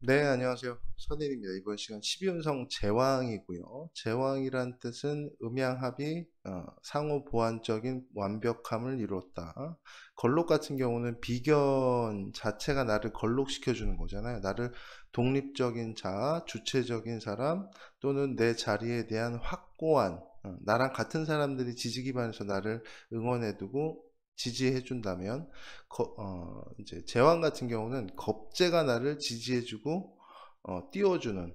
네, 안녕하세요. 선일입니다. 이번 시간 12운성 제왕이고요. 제왕이란 뜻은 음양합이 상호 보완적인 완벽함을 이뤘다. 걸록 같은 경우는 비견 자체가 나를 걸록시켜 주는 거잖아요. 나를 독립적인 자, 주체적인 사람 또는 내 자리에 대한 확고한 나랑 같은 사람들이 지지 기반에서 나를 응원해 두고 지지해 준다면 이제 제왕 같은 경우는 겁재가 나를 지지해주고 띄워주는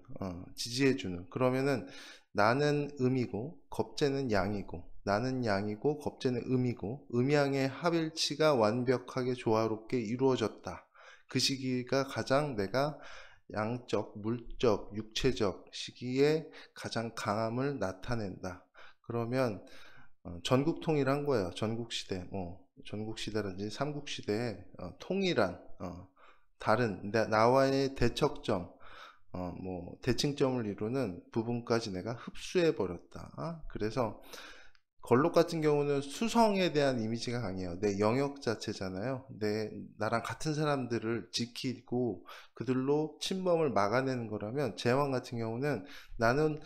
지지해주는 그러면은 나는 음이고 겁재는 양이고 나는 양이고 겁재는 음이고 음양의 합일치가 완벽하게 조화롭게 이루어졌다. 그 시기가 가장 내가 양적, 물적, 육체적 시기에 가장 강함을 나타낸다. 그러면 전국 통일한 거예요. 전국 시대, 전국 시대라든지 삼국 시대에 통일한 다른 나와의 대척점, 대칭점을 이루는 부분까지 내가 흡수해 버렸다. 그래서 걸록 같은 경우는 수성에 대한 이미지가 강해요. 내 영역 자체잖아요. 나랑 같은 사람들을 지키고 그들로 침범을 막아내는 거라면 제왕 같은 경우는 나는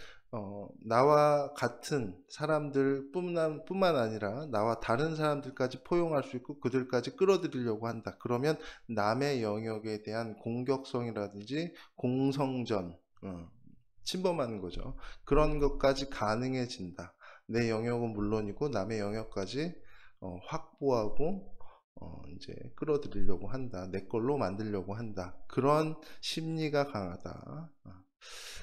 나와 같은 사람들 뿐만 아니라 나와 다른 사람들까지 포용할 수 있고 그들까지 끌어들이려고 한다. 그러면 남의 영역에 대한 공격성이라든지 공성전, 침범하는 거죠. 그런 것까지 가능해진다. 내 영역은 물론이고 남의 영역까지 확보하고 이제 끌어들이려고 한다. 내 걸로 만들려고 한다. 그런 심리가 강하다.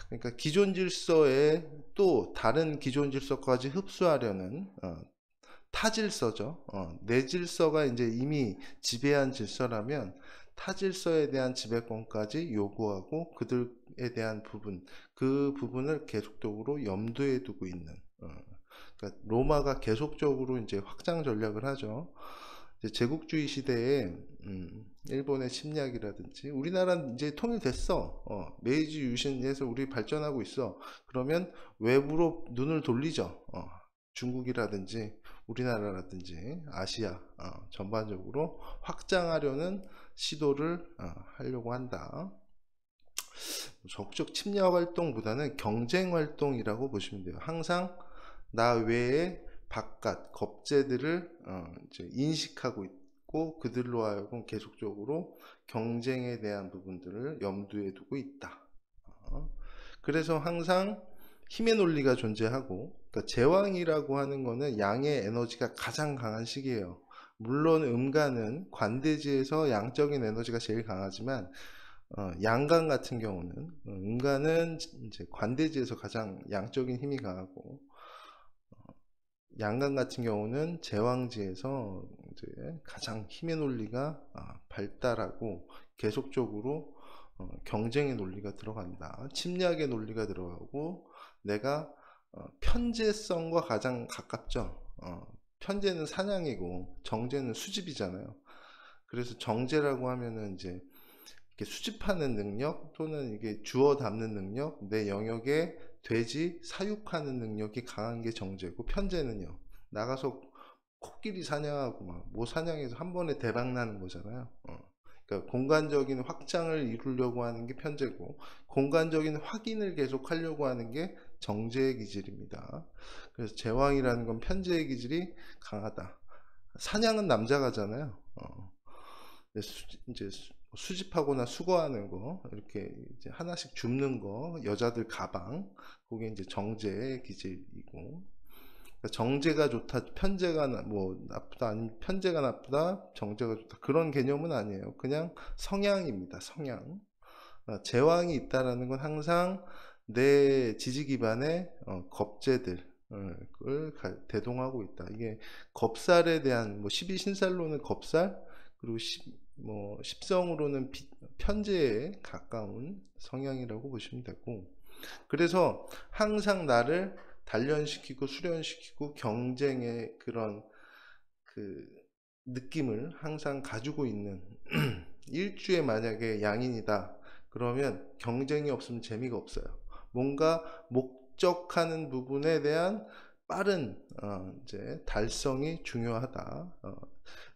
그러니까 기존 질서에 또 다른 기존 질서까지 흡수하려는 타질서죠. 내 질서가 이제 이미 지배한 질서라면 타질서에 대한 지배권까지 요구하고 그들에 대한 부분, 그 부분을 계속적으로 염두에 두고 있는. 그러니까 로마가 계속적으로 이제 확장 전략을 하죠. 이제 제국주의 시대에 일본의 침략이라든지 우리나라는 이제 통일됐어. 메이지 유신에서 우리 발전하고 있어. 그러면 외부로 눈을 돌리죠. 중국이라든지 우리나라라든지 아시아 전반적으로 확장하려는 시도를 하려고 한다. 적극적 침략 활동보다는 경쟁 활동이라고 보시면 돼요. 항상 나 외에 바깥 겁재들을 이제 인식하고 있고 그들로 하여금 계속적으로 경쟁에 대한 부분들을 염두에 두고 있다. 그래서 항상 힘의 논리가 존재하고, 그러니까 제왕이라고 하는 거는 양의 에너지가 가장 강한 시기예요. 물론 음가는 관대지에서 양적인 에너지가 제일 강하지만 양간 같은 경우는 음가는 이제 관대지에서 가장 양적인 힘이 강하고 양간 같은 경우는 제왕지에서 이제 가장 힘의 논리가 발달하고 계속적으로 경쟁의 논리가 들어간다. 침략의 논리가 들어가고 내가 편재성과 가장 가깝죠. 편재는 사냥이고 정재는 수집이잖아요. 그래서 정재라고 하면은 이제 이렇게 수집하는 능력 또는 이게 주워 담는 능력, 내 영역에 돼지 사육하는 능력이 강한 게 정제고 편제는요. 나가서 코끼리 사냥하고 뭐 사냥해서 한 번에 대박 나는 거잖아요. 그러니까 공간적인 확장을 이루려고 하는 게 편제고 공간적인 확인을 계속 하려고 하는 게 정제의 기질입니다. 그래서 제왕이라는 건 편제의 기질이 강하다. 사냥은 남자가 하잖아요. 이제 수집하거나 수거하는 거, 이렇게 이제 하나씩 줍는 거, 여자들 가방, 그게 이제 정제의 기질이고, 그러니까 정제가 좋다, 뭐 나쁘다, 아니면 편제가 나쁘다, 정제가 좋다 그런 개념은 아니에요. 그냥 성향입니다. 성향. 제왕이 있다라는 건 항상 내 지지 기반의 겁제들 을 대동하고 있다. 이게 겁살에 대한 뭐 12신살로는 겁살 그리고 십성으로는 편제에 가까운 성향이라고 보시면 되고 그래서 항상 나를 단련시키고 수련시키고 경쟁의 그런 그 느낌을 항상 가지고 있는 일주에 만약에 양인이다 그러면 경쟁이 없으면 재미가 없어요. 뭔가 목적하는 부분에 대한 빠른 이제 달성이 중요하다.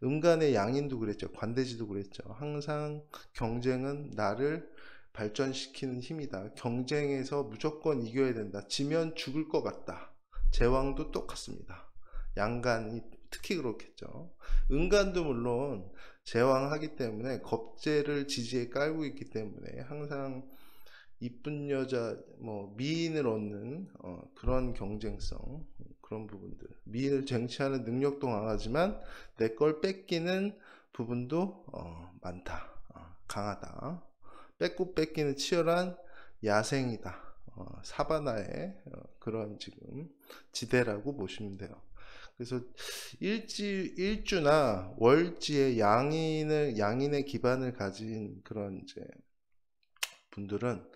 음간의 양인도 그랬죠. 관대지도 그랬죠. 항상 경쟁은 나를 발전시키는 힘이다. 경쟁에서 무조건 이겨야 된다. 지면 죽을 것 같다. 제왕도 똑같습니다. 양간이 특히 그렇겠죠. 은간도 물론 제왕하기 때문에 겁제를 지지에 깔고 있기 때문에 항상 이쁜 여자, 뭐 미인을 얻는 그런 경쟁성, 그런 부분들. 미인을 쟁취하는 능력도 강하지만 내 걸 뺏기는 부분도 많다. 강하다. 뺏고 뺏기는 치열한 야생이다. 사바나의 그런 지금 지대라고 보시면 돼요. 그래서 일주나 월지의 양인의 기반을 가진 그런 이제 분들은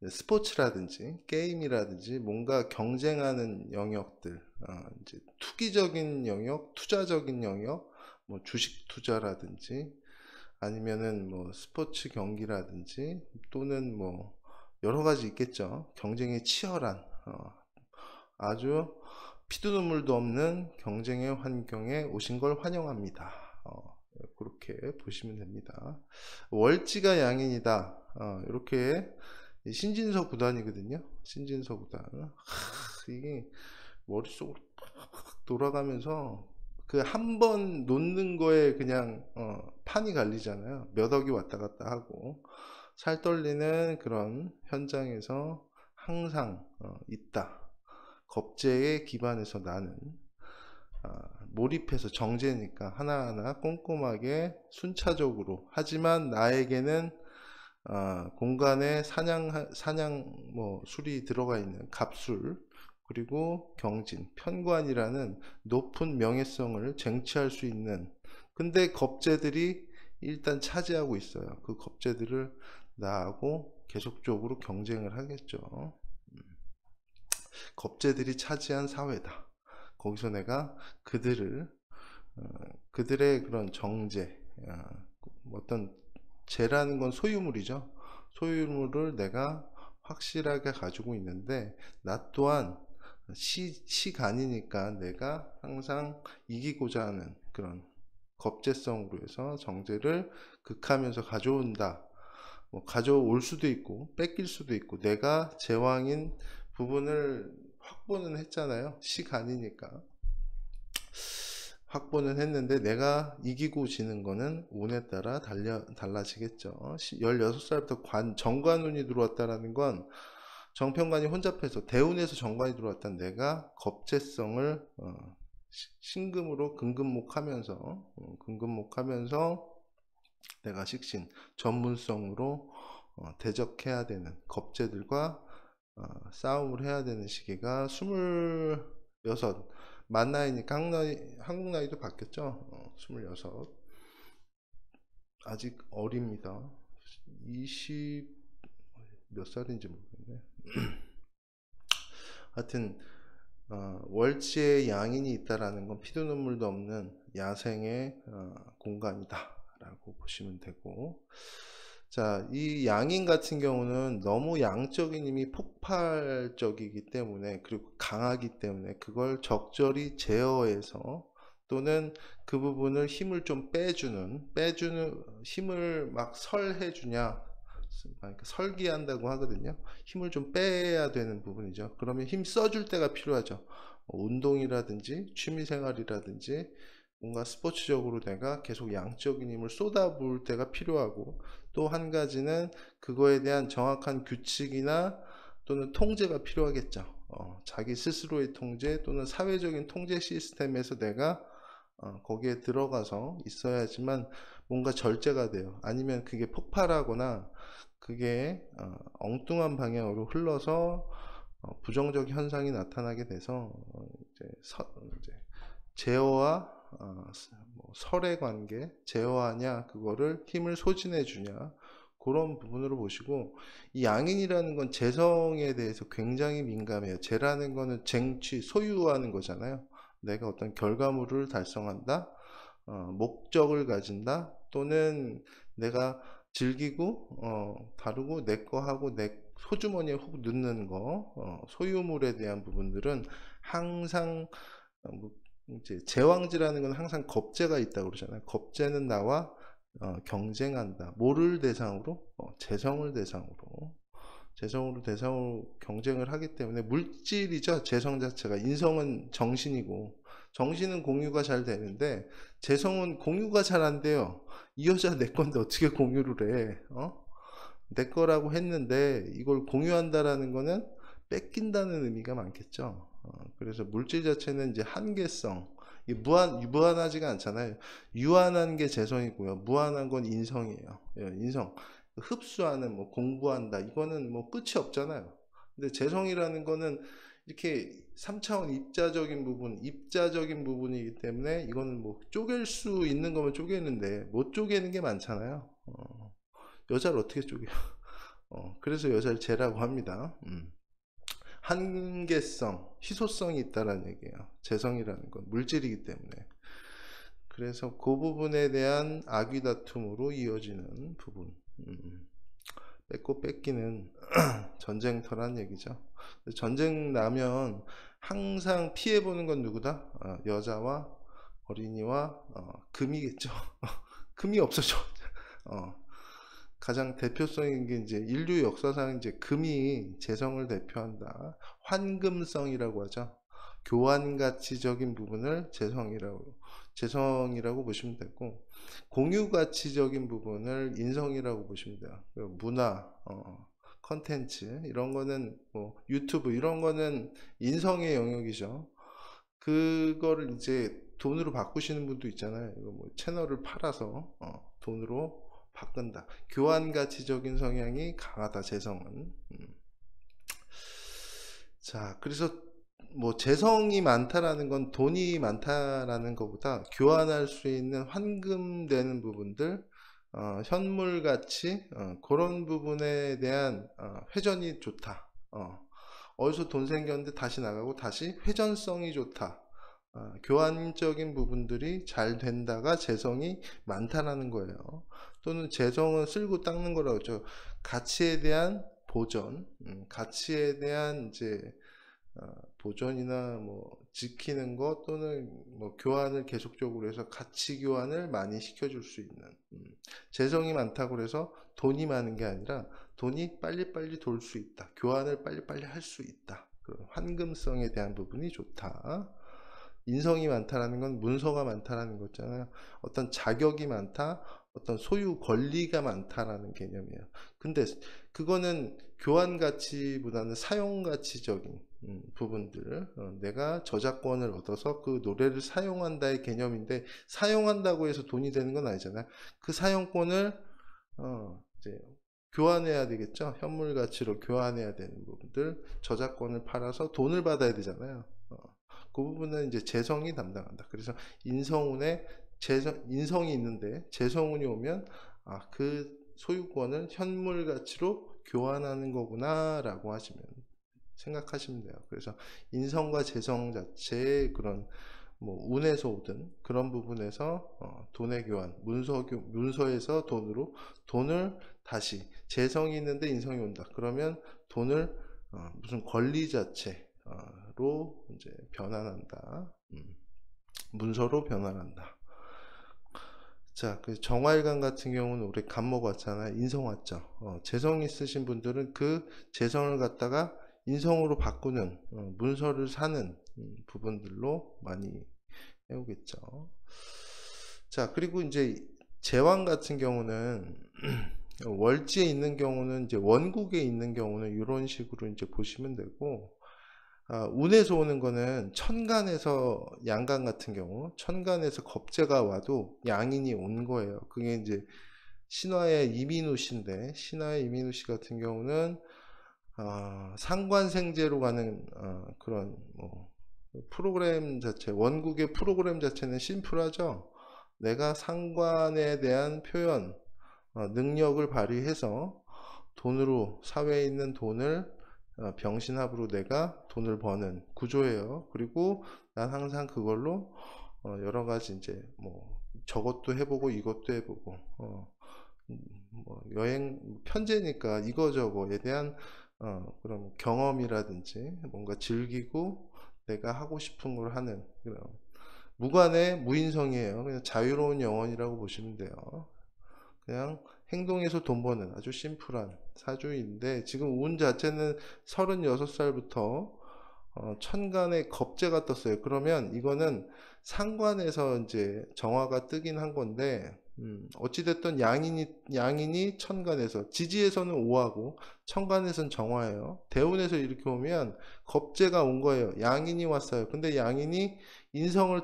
스포츠라든지 게임이라든지 뭔가 경쟁하는 영역들, 이제 투기적인 영역, 투자적인 영역, 뭐 주식 투자라든지 아니면은 뭐 스포츠 경기라든지 또는 뭐 여러 가지 있겠죠. 경쟁이 치열한 아주 피도 눈물도 없는 경쟁의 환경에 오신 걸 환영합니다. 그렇게 보시면 됩니다. 월지가 양인이다. 이렇게 신진서 구단이거든요. 신진서 구단. 이게 머릿속으로 돌아가면서 그 한 번 놓는 거에 그냥 판이 갈리잖아요. 몇 억이 왔다 갔다 하고 살 떨리는 그런 현장에서 항상 있다. 겁제에 기반해서 나는 몰입해서 정제니까 하나하나 꼼꼼하게 순차적으로 하지만 나에게는 공간에 사냥 뭐 술이 들어가 있는 갑술 그리고 경진, 편관이라는 높은 명예성을 쟁취할 수 있는 근데 겁제들이 일단 차지하고 있어요. 그 겁제들을 나하고 계속적으로 경쟁을 하겠죠. 겁제들이 차지한 사회다. 거기서 내가 그들의 그런 정제, 어떤 재라는 건 소유물이죠. 소유물을 내가 확실하게 가지고 있는데 나 또한 시간이니까 내가 항상 이기고자 하는 그런 겁제성으로 해서 정제를 극하면서 가져온다. 뭐 가져올 수도 있고 뺏길 수도 있고 내가 제왕인 부분을 확보는 했잖아요. 시간이니까 확보는 했는데 내가 이기고 지는 거는 운에 따라 달라지겠죠. 16살부터 정관운이 들어왔다라는 건 정편관이 혼잡해서 대운에서 정관이 들어왔다는 내가 겁제성을 신금으로 근근목하면서 내가 식신 전문성으로 대적해야 되는 겁제들과 싸움을 해야 되는 시기가 26 만 나이니까 한국 나이도 바뀌었죠. 26 아직 어립니다. 20 몇 살인지 모르겠네. 하여튼 월지에 양인이 있다라는 건 피도 눈물도 없는 야생의 공간이다 라고 보시면 되고 자, 이 양인 같은 경우는 너무 양적인 힘이 폭발적이기 때문에 그리고 강하기 때문에 그걸 적절히 제어해서 또는 그 부분을 힘을 좀 빼주는 힘을 막 설해주냐 설기한다고 하거든요. 힘을 좀 빼야 되는 부분이죠. 그러면 힘 써줄 때가 필요하죠. 운동이라든지 취미생활이라든지 뭔가 스포츠적으로 내가 계속 양적인 힘을 쏟아부을 때가 필요하고 또 한 가지는 그거에 대한 정확한 규칙이나 또는 통제가 필요하겠죠. 자기 스스로의 통제 또는 사회적인 통제 시스템에서 내가 거기에 들어가서 있어야지만 뭔가 절제가 돼요. 아니면 그게 폭발하거나 그게 엉뚱한 방향으로 흘러서 부정적 현상이 나타나게 돼서 이제 제어와 뭐 설의 관계, 제어하냐 그거를 힘을 소진해 주냐 그런 부분으로 보시고 이 양인이라는 건 재성에 대해서 굉장히 민감해요. 재라는 거는 쟁취, 소유하는 거잖아요. 내가 어떤 결과물을 달성한다, 목적을 가진다, 또는 내가 즐기고 다루고 내 거 하고 내 소주머니에 훅 넣는 거 소유물에 대한 부분들은 항상 이제 제왕지라는 건 항상 겁제가 있다고 그러잖아요. 겁제는 나와 경쟁한다. 뭐를 대상으로? 재성을 대상으로 경쟁을 하기 때문에 물질이죠. 재성 자체가. 인성은 정신이고, 정신은 공유가 잘 되는데 재성은 공유가 잘 안 돼요. 이 여자 내 건데 어떻게 공유를 해? 내 거라고 했는데 이걸 공유한다라는 거는 뺏긴다는 의미가 많겠죠. 그래서 물질 자체는 이제 한계성, 무한하지가 않잖아요. 유한한 게 재성이고요. 무한한 건 인성이에요. 예, 인성. 흡수하는, 뭐 공부한다, 이거는 뭐 끝이 없잖아요. 근데 재성이라는 거는 이렇게 3차원 입자적인 부분이기 때문에 이거는 뭐 쪼갤 수 있는 거면 쪼개는데 못 쪼개는 게 많잖아요. 여자를 어떻게 쪼개요? 그래서 여자를 재라고 합니다. 한계성, 희소성이 있다라는 얘기예요. 재성이라는 건 물질이기 때문에. 그래서 그 부분에 대한 아귀다툼으로 이어지는 부분. 뺏고 뺏기는 전쟁터란 얘기죠. 전쟁 나면 항상 피해보는 건 누구다? 여자와 어린이와 금이겠죠. 금이 없어져. 가장 대표성인 게 이제 인류 역사상 이제 금이 재성을 대표한다. 환금성이라고 하죠. 교환 가치적인 부분을 재성이라고 보시면 되고, 공유 가치적인 부분을 인성이라고 보시면 돼요. 문화, 컨텐츠 이런 거는 뭐 유튜브 이런 거는 인성의 영역이죠. 그거를 이제 돈으로 바꾸시는 분도 있잖아요. 이거 뭐 채널을 팔아서 돈으로 바꾼다. 교환 가치적인 성향이 강하다. 재성은. 자, 그래서 뭐 재성이 많다라는 건 돈이 많다라는 것보다 교환할 수 있는 환금되는 부분들, 현물 가치, 그런 부분에 대한 회전이 좋다. 어디서 돈 생겼는데 다시 나가고 다시 회전성이 좋다. 교환적인 부분들이 잘 된다가 재성이 많다라는 거예요. 또는 재성은 쓸고 닦는 거라고 하죠. 가치에 대한 보전, 가치에 대한 이제 보존이나 뭐 지키는 것 또는 뭐 교환을 계속적으로 해서 가치 교환을 많이 시켜줄 수 있는, 재성이 많다고 해서 돈이 많은 게 아니라 돈이 빨리빨리 돌 수 있다. 교환을 빨리빨리 할 수 있다. 그런 환금성에 대한 부분이 좋다. 인성이 많다라는 건 문서가 많다라는 거잖아요. 어떤 자격이 많다, 어떤 소유 권리가 많다라는 개념이에요. 근데 그거는 교환 가치보다는 사용 가치적인 부분들, 내가 저작권을 얻어서 그 노래를 사용한다의 개념인데, 사용한다고 해서 돈이 되는 건 아니잖아요. 그 사용권을 이제 교환해야 되겠죠. 현물 가치로 교환해야 되는 부분들, 저작권을 팔아서 돈을 받아야 되잖아요. 그 부분은 이제 재성이 담당한다. 그래서 인성운에 인성이 있는데 재성운이 오면 그 소유권을 현물 가치로 교환하는 거구나 라고 생각하시면 돼요. 그래서 인성과 재성 자체의 그런 뭐 운에서 오든 그런 부분에서 돈의 교환, 문서에서 돈을 다시 재성이 있는데 인성이 온다. 그러면 돈을 무슨 권리 자체로 이제 변환한다. 문서로 변환한다. 자, 그 정화일관 같은 경우는 우리 간목 왔잖아요. 인성 왔죠. 재성 있으신 분들은 그 재성을 갖다가 인성으로 바꾸는, 문서를 사는 부분들로 많이 해오겠죠. 자, 그리고 이제 제왕 같은 경우는 월지에 있는 경우는 이제 원국에 있는 경우는 이런 식으로 이제 보시면 되고, 운에서 오는 거는 천간에서 양간 같은 경우, 천간에서 겁재가 와도 양인이 온 거예요. 그게 이제 신화의 이민우씨인데, 신화의 이민우씨 같은 경우는 상관생제로 가는 그런 뭐 프로그램 자체, 원국의 프로그램 자체는 심플하죠. 내가 상관에 대한 표현, 능력을 발휘해서 돈으로, 사회에 있는 돈을 병신합으로 내가 돈을 버는 구조예요. 그리고 난 항상 그걸로 여러 가지 이제 뭐 저것도 해보고 이것도 해보고 뭐 여행 편제니까 이거저거에 대한 그런 경험이라든지 뭔가 즐기고 내가 하고 싶은 걸 하는 그런 무관의 무인성이에요. 그냥 자유로운 영혼이라고 보시면 돼요. 그냥 행동에서 돈 버는 아주 심플한 사주인데, 지금 운 자체는 36살부터 천간에 겁재가 떴어요. 그러면 이거는 상관에서 이제 정화가 뜨긴 한 건데, 어찌됐든 양인이 천간에서, 지지에서는 오하고 천간에서는 정화예요. 대운에서 이렇게 오면 겁재가 온 거예요. 양인이 왔어요. 근데 양인이 인성을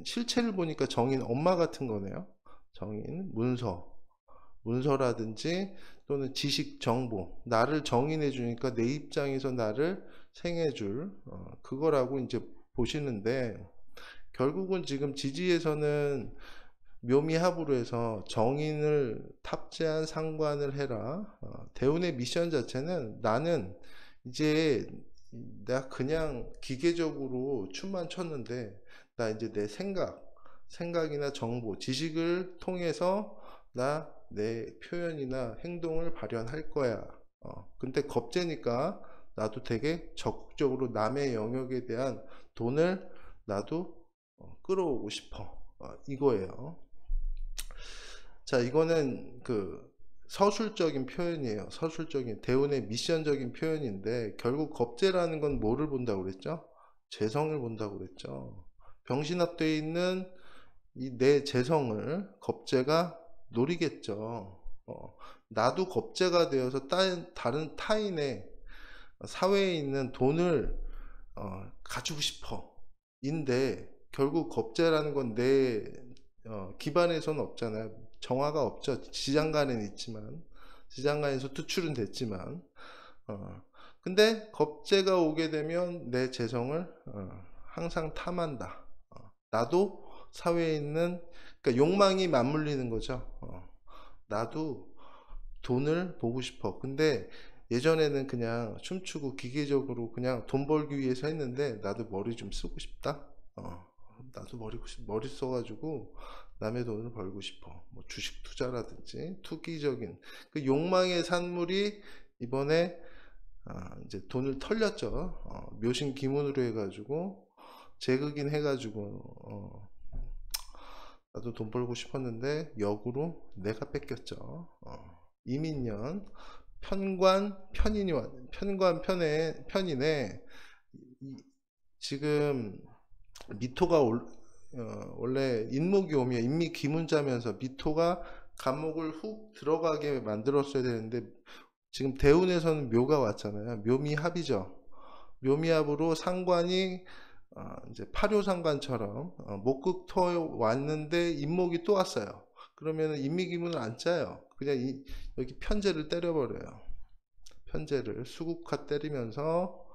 실체를 보니까 정인, 엄마 같은 거네요. 정인, 문서라든지 또는 지식, 정보, 나를 정인해 주니까 내 입장에서 나를 생해 줄 그거라고 이제 보시는데, 결국은 지금 지지에서는 묘미합으로 해서 정인을 탑재한 상관을 해라. 대운의 미션 자체는, 나는 이제 내가 그냥 기계적으로 춤만 췄는데, 나 이제 내 생각이나 정보, 지식을 통해서 나 내 표현이나 행동을 발현할 거야. 근데 겁재니까 나도 되게 적극적으로 남의 영역에 대한 돈을 나도 끌어오고 싶어. 이거예요. 자, 이거는 그 서술적인 표현이에요. 서술적인 대운의 미션적인 표현인데, 결국 겁재라는 건 뭐를 본다고 그랬죠? 재성을 본다고 그랬죠. 병신합되어 있는 이 내 재성을 겁재가 노리겠죠. 나도 겁재가 되어서 다른 타인의 사회에 있는 돈을 가지고 싶어 인데, 결국 겁재라는 건 내 기반에서는 없잖아요. 정화가 없죠. 지장간에는 있지만, 지장간에서 투출은 됐지만, 근데 겁재가 오게 되면 내 재성을 항상 탐한다. 나도 사회에 있는, 그러니까 욕망이 맞물리는 거죠. 나도 돈을 보고 싶어. 근데 예전에는 그냥 춤추고 기계적으로 그냥 돈 벌기 위해서 했는데, 나도 머리 좀 쓰고 싶다. 나도 머리 써가지고 남의 돈을 벌고 싶어. 뭐 주식 투자라든지 투기적인 그 욕망의 산물이 이번에 이제 돈을 털렸죠. 묘신 기문으로 해가지고 재극인 해가지고 나도 돈 벌고 싶었는데 역으로 내가 뺏겼죠. 이민년 편인에 지금 미토가 원래 인목이 오면 인미 기문자면서 미토가 간목을 훅 들어가게 만들었어야 되는데, 지금 대운에서는 묘가 왔잖아요. 묘미합이죠. 묘미합으로 상관이 이제 파묘상관처럼 목극토 왔는데 인목이 또 왔어요. 그러면 인미기문을 안 짜요. 그냥 여기 편제를 때려버려요. 편제를 수국화 때리면서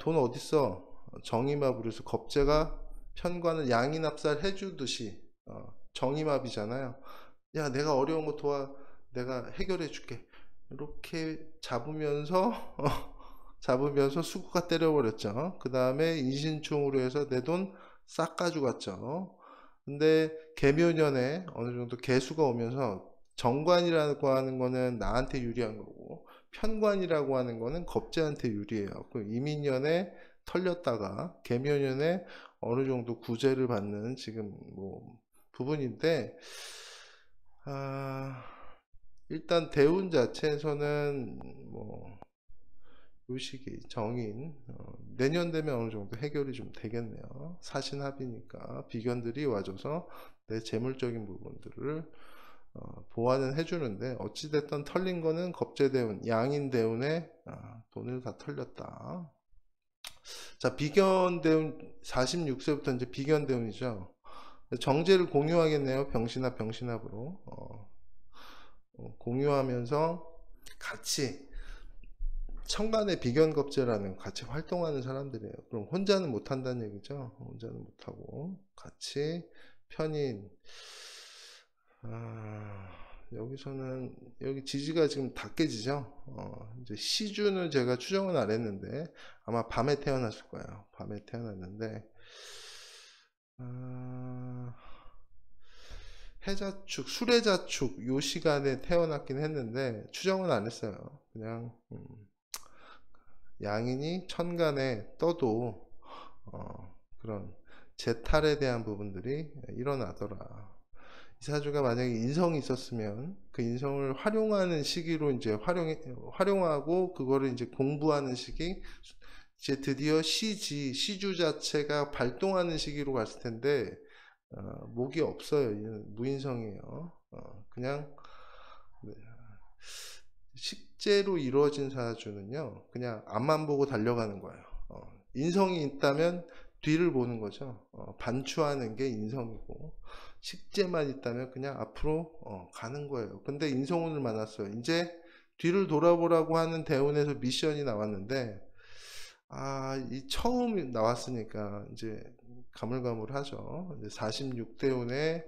돈 어딨어? 정임합으로 해서 겁재가 편관을 양인합살 해주듯이 정임합이잖아요. 야, 내가 어려운 거 내가 해결해 줄게. 이렇게 잡으면서 수국화 때려버렸죠. 그 다음에 인신충으로 해서 내 돈 싹 가져갔죠. 근데 개묘년에 어느 정도 개수가 오면서 정관이라고 하는 거는 나한테 유리한 거고, 편관이라고 하는 거는 겁재한테 유리해요. 그 이민년에 털렸다가 개묘년에 어느 정도 구제를 받는 지금 뭐 부분인데, 일단 대운 자체에서는 뭐 요식이 정인 내년 되면 어느 정도 해결이 좀 되겠네요. 사신합이니까 비견들이 와줘서 내 재물적인 부분들을 보완은 해주는데, 어찌됐든 털린 거는 겁재대운, 양인대운에 돈을 다 털렸다. 자, 비견대운 46세부터 이제 비견대운이죠. 정제를 공유하겠네요. 병신합으로 공유하면서 같이 천간의 비견겁재라는 같이 활동하는 사람들이에요. 그럼 혼자는 못한다는 얘기죠. 혼자는 못하고 같이 편인. 여기서는 여기 지지가 지금 다 깨지죠. 이제 시주는 제가 추정은 안 했는데 아마 밤에 태어났을 거예요. 밤에 태어났는데 해자축, 수레자축 요 시간에 태어났긴 했는데 추정은 안 했어요. 그냥 양인이 천간에 떠도 그런 재탈에 대한 부분들이 일어나더라. 이 사주가 만약에 인성이 있었으면 그 인성을 활용하는 시기로 이제 활용하고 그거를 이제 공부하는 시기, 이제 드디어 시주 자체가 발동하는 시기로 갔을 텐데, 목이 없어요. 무인성이에요. 그냥 네. 식재로 이루어진 사주는요, 그냥 앞만 보고 달려가는 거예요. 인성이 있다면 뒤를 보는 거죠. 반추하는 게 인성이고, 식재만 있다면 그냥 앞으로 가는 거예요. 근데 인성운을 만났어요. 이제 뒤를 돌아보라고 하는 대운에서 미션이 나왔는데, 이 처음 나왔으니까 이제 가물가물하죠. 이제 46대운에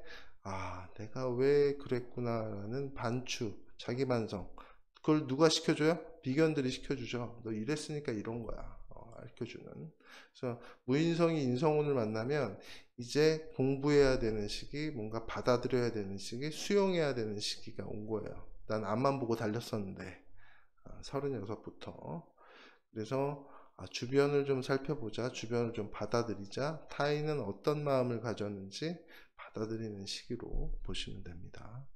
내가 왜 그랬구나라는 반추, 자기 반성. 그걸 누가 시켜줘요? 비견들이 시켜주죠. 너 이랬으니까 이런 거야. 알려주는. 그래서 무인성이 인성운을 만나면 이제 공부해야 되는 시기, 뭔가 받아들여야 되는 시기, 수용해야 되는 시기가 온 거예요. 난 앞만 보고 달렸었는데 36부터. 그래서 주변을 좀 살펴보자, 주변을 좀 받아들이자, 타인은 어떤 마음을 가졌는지 받아들이는 시기로 보시면 됩니다.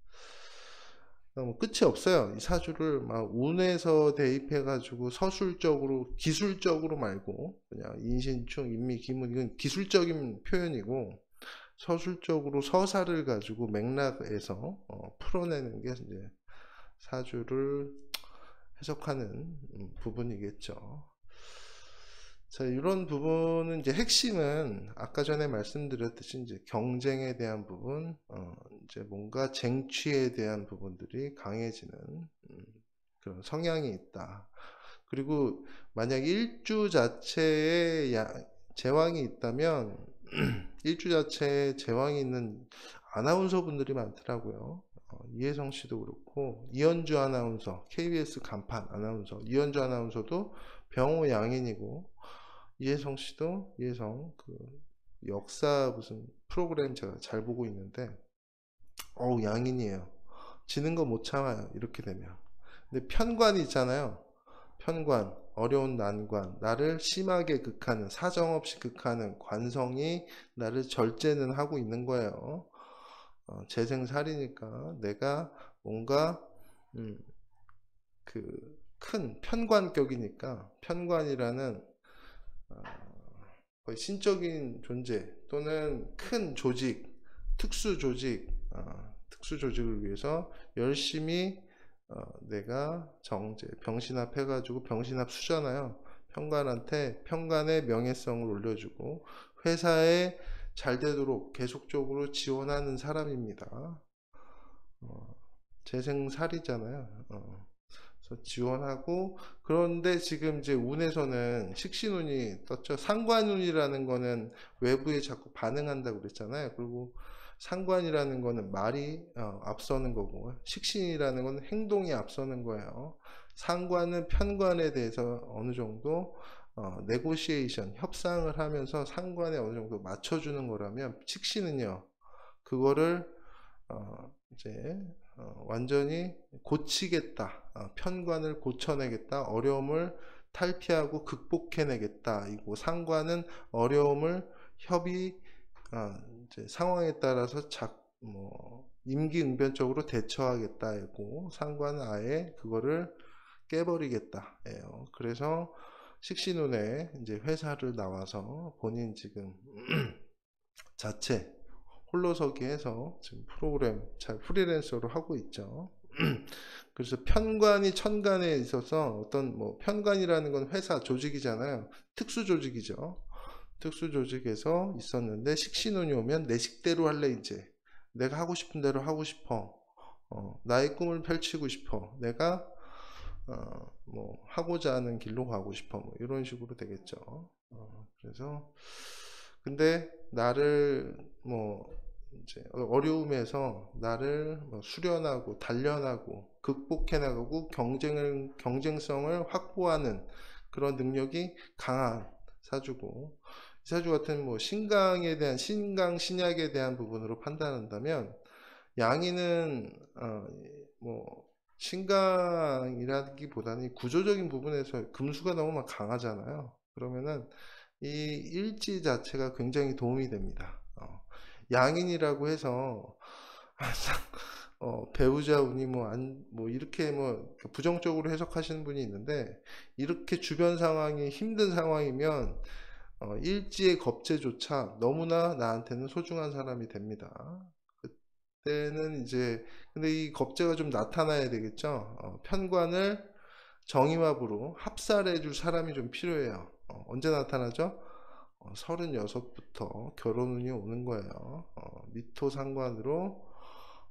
끝이 없어요. 이 사주를 막 운에서 대입해가지고 서술적으로, 기술적으로 말고, 그냥 인신충, 인미, 기문, 이건 기술적인 표현이고, 서술적으로 서사를 가지고 맥락에서 풀어내는 게 이제 사주를 해석하는 부분이겠죠. 자, 이런 부분은 이제 핵심은 아까 전에 말씀드렸듯이 이제 경쟁에 대한 부분, 이제 뭔가 쟁취에 대한 부분들이 강해지는 그런 성향이 있다. 그리고 만약 일주 자체에 제왕이 있다면 일주 자체에 제왕이 있는 아나운서 분들이 많더라고요. 이혜성 씨도 그렇고, 이현주 아나운서, KBS 간판 아나운서, 이현주 아나운서도 병호 양인이고, 이혜성 씨도 이혜성 그 역사 무슨 프로그램 제가 잘 보고 있는데 양인이에요. 지는 거 못 참아요. 이렇게 되면. 근데 편관이 있잖아요. 편관, 어려운 난관, 나를 심하게 극하는, 사정없이 극하는 관성이 나를 절제는 하고 있는 거예요. 재생살이니까 내가 뭔가 그 큰 편관격이니까, 편관이라는 거의 신적인 존재 또는 큰 조직, 특수 조직을 위해서 열심히 내가 병신합 해가지고, 병신합 수잖아요. 편관한테 편관의 명예성을 올려주고 회사에 잘 되도록 계속적으로 지원하는 사람입니다. 재생살이잖아요. 그래서 지원하고, 그런데 지금 이제 운에서는 식신운이 떴죠. 상관운이라는 거는 외부에 자꾸 반응한다고 그랬잖아요. 그리고 상관이라는 거는 말이 앞서는 거고, 식신이라는 거는 행동이 앞서는 거예요. 상관은 편관에 대해서 어느 정도 네고시에이션, 협상을 하면서 상관에 어느 정도 맞춰주는 거라면, 식신은요, 그거를 이제 완전히 고치겠다, 편관을 고쳐내겠다, 어려움을 탈피하고 극복해내겠다. 이고 상관은 어려움을 이제 상황에 따라서 임기응변적으로 대처하겠다. 이고 상관은 아예 그거를 깨버리겠다. 예요. 그래서 식신운에 이제 회사를 나와서 본인 지금 자체 홀로서기 해서 지금 프로그램 잘 프리랜서로 하고 있죠. 그래서 편관이 천간에 있어서 어떤 편관이라는 건 회사 조직이잖아요. 특수 조직이죠. 특수 조직에서 있었는데 식신운이 오면 내 식대로 할래. 이제 내가 하고 싶은 대로 하고 싶어. 나의 꿈을 펼치고 싶어. 내가 하고자 하는 길로 가고 싶어. 이런 식으로 되겠죠. 그래서 근데 나를 이제 어려움에서 나를 수련하고 단련하고 극복해나가고 경쟁성을 확보하는 그런 능력이 강한 사주고, 이 사주 같은 신강에 대한 신약에 대한 부분으로 판단한다면, 양이는 신강이라기보다는 구조적인 부분에서 금수가 너무 강하잖아요. 그러면은 이 일지 자체가 굉장히 도움이 됩니다. 양인이라고 해서 배우자 운이 뭐 이렇게 부정적으로 해석하시는 분이 있는데, 이렇게 주변 상황이 힘든 상황이면 일지의 겁재조차 너무나 나한테는 소중한 사람이 됩니다. 그때는 이제 근데 이 겁재가 좀 나타나야 되겠죠. 편관을 정의화부로 합살해 줄 사람이 좀 필요해요. 언제 나타나죠? 36부터 결혼운이 오는 거예요. 미토 상관으로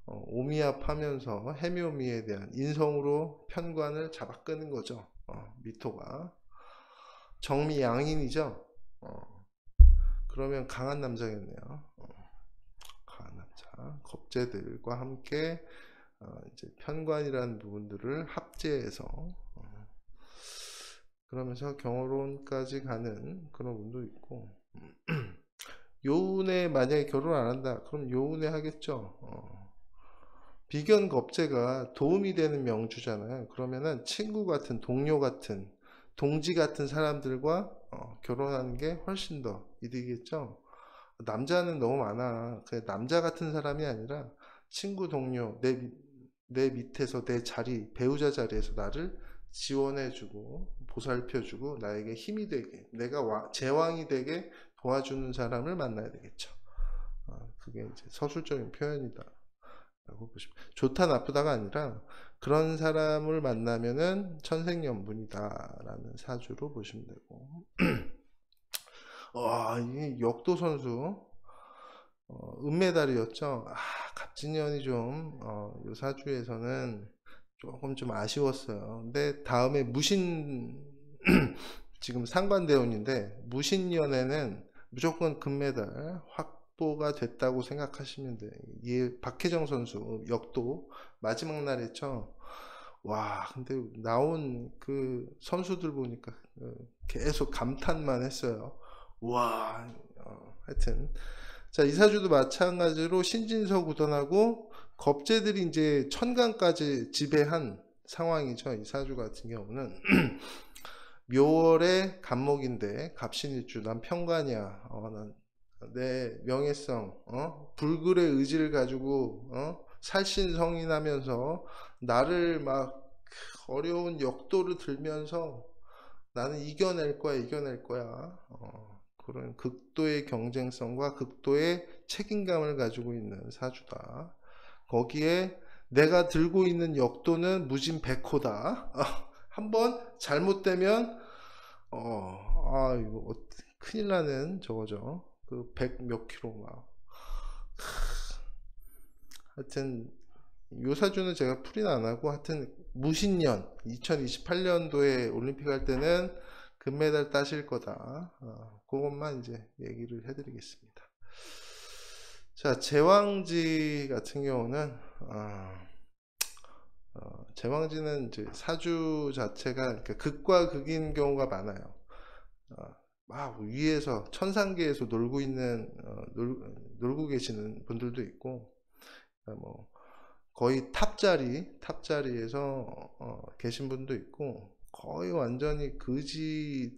오미압하면서 해묘미에 대한 인성으로 편관을 잡아 끄는 거죠. 미토가 정미양인이죠. 그러면 강한 남자겠네요. 강한 남자. 겁재들과 함께 이제 편관이라는 부분들을 합재해서 그러면서 경호론까지 가는 그런 운도 있고, 요운에 만약에 결혼 안 한다 그럼 요운에 하겠죠. 비견 겁재가 도움이 되는 명주잖아요. 그러면은 친구 같은, 동료 같은, 동지 같은 사람들과 결혼하는 게 훨씬 더 이득이겠죠. 남자는 너무 많아. 그냥 남자 같은 사람이 아니라 친구, 동료, 내 밑에서 내 자리, 배우자 자리에서 나를 지원해주고 보살펴주고 나에게 힘이 되게, 내가 제왕이 되게 도와주는 사람을 만나야 되겠죠. 그게 이제 서술적인 표현이다 라고 보시면, 좋다 나쁘다가 아니라 그런 사람을 만나면은 천생연분이다 라는 사주로 보시면 되고, 이 역도 선수 은메달이었죠. 갑진년이 좀 요 사주에서는 조금 좀 아쉬웠어요. 근데 다음에 무신 지금 상관대운인데 무신년에는 무조건 금메달 확보가 됐다고 생각하시면 돼요. 박혜정 선수 역도 마지막 날 했죠. 와, 근데 나온 그 선수들 보니까 계속 감탄만 했어요. 와, 하여튼 자, 이 사주도 마찬가지로 신진서 구던하고 겁재들이 이제 천간까지 지배한 상황이죠. 이 사주 같은 경우는 묘월의 간목인데 갑신일주, 난 편관이야. 내 명예성, 불굴의 의지를 가지고 살신성인하면서 나를 막 어려운 역도를 들면서 나는 이겨낼 거야. 그런 극도의 경쟁성과 극도의 책임감을 가지고 있는 사주다. 거기에 내가 들고 있는 역도는 무진백호다. 한번 잘못되면 이거 큰일 나는 저거죠. 그 100 몇 킬로 막. 하여튼 요 사주는 제가 풀이는 안 하고, 하여튼 무신년 2028년도에 올림픽 할 때는 금메달 따실 거다. 그것만 이제 얘기를 해드리겠습니다. 자, 제왕지 같은 경우는 제왕지는 이제 사주 자체가 그러니까 극과 극인 경우가 많아요. 막 위에서 천상계에서 놀고 있는 놀고 계시는 분들도 있고, 뭐 거의 탑자리에서 계신 분도 있고, 거의 완전히 거지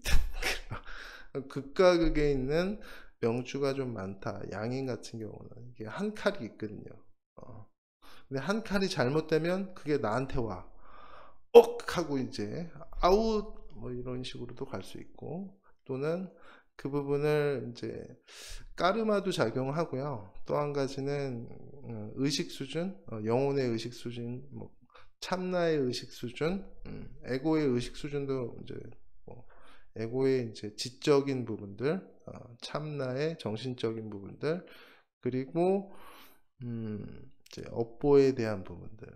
극과 극에 있는 명주가 좀 많다. 양인 같은 경우는 이게 한 칼이 있거든요. 근데 한 칼이 잘못되면 그게 나한테 와. 하고 이제 아웃 뭐 이런 식으로도 갈 수 있고, 또는 그 부분을 이제 까르마도 작용하고요. 또 한 가지는 의식 수준, 영혼의 의식 수준, 뭐 참나의 의식 수준, 에고의 의식 수준도 이제 에고의 이제 지적인 부분들, 참나의 정신적인 부분들, 그리고 이제 업보에 대한 부분들,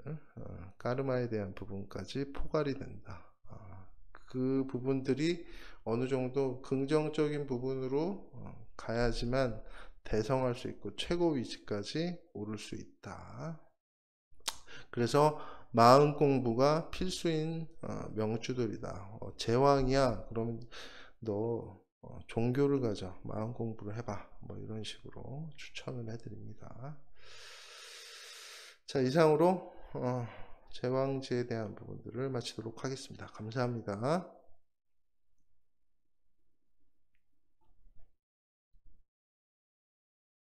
까르마에 대한 부분까지 포괄이 된다. 그 부분들이 어느 정도 긍정적인 부분으로 가야지만 대성할 수 있고 최고 위치까지 오를 수 있다. 그래서 마음 공부가 필수인 명주들이다. 제왕이야 그러면 너 종교를 가져, 마음 공부를 해봐, 뭐 이런 식으로 추천을 해드립니다. 자, 이상으로 제왕지에 대한 부분들을 마치도록 하겠습니다. 감사합니다.